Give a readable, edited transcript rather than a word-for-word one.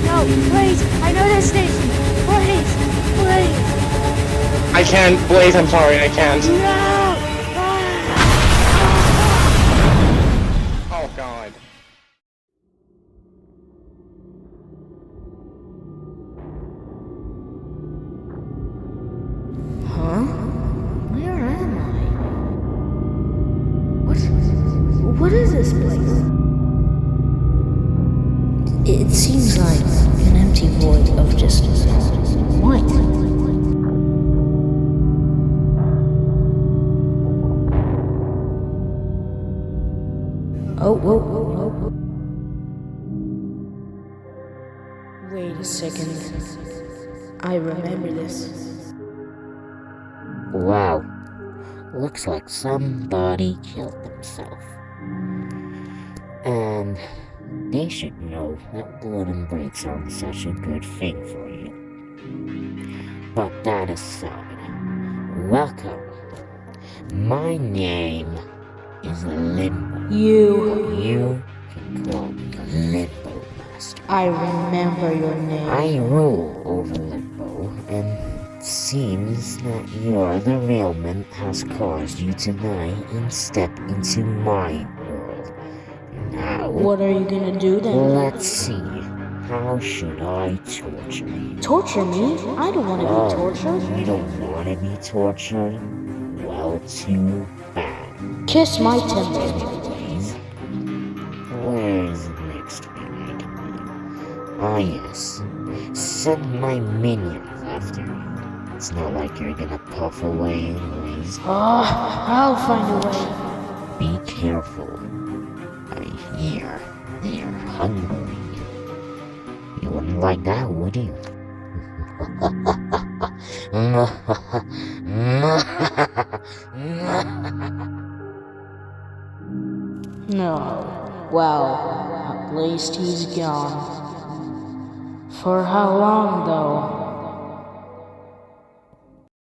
No, please, I know this station. Please, please. I can't, Blaze, I'm sorry, I can't. No! Oh god. Huh? Where am I? What is this place? It seems like an empty void of just what? Oh. Wait a second. I remember this. Wow, looks like somebody killed themselves. And they should know that blood and breaks aren't such a good thing for you. But that aside, welcome. My name is Limbo. You can call me Limbo Master. I remember your name. I rule over Limbo, and it seems that you're the ailment has caused you to die and step into my world. Now, What are you gonna do then? let's see. How should I torture you? Torture me? I don't want to be tortured. You don't want to be tortured? Well, too bad. Kiss my temple. Anyways, where's the next thing I can do? Ah, yes. Send my minions after you. It's not like you're gonna puff away anyways. I'll find a way. Be careful. I hear they're hungry. You wouldn't like that, would you? No. Well, at least he's gone. For how long, though?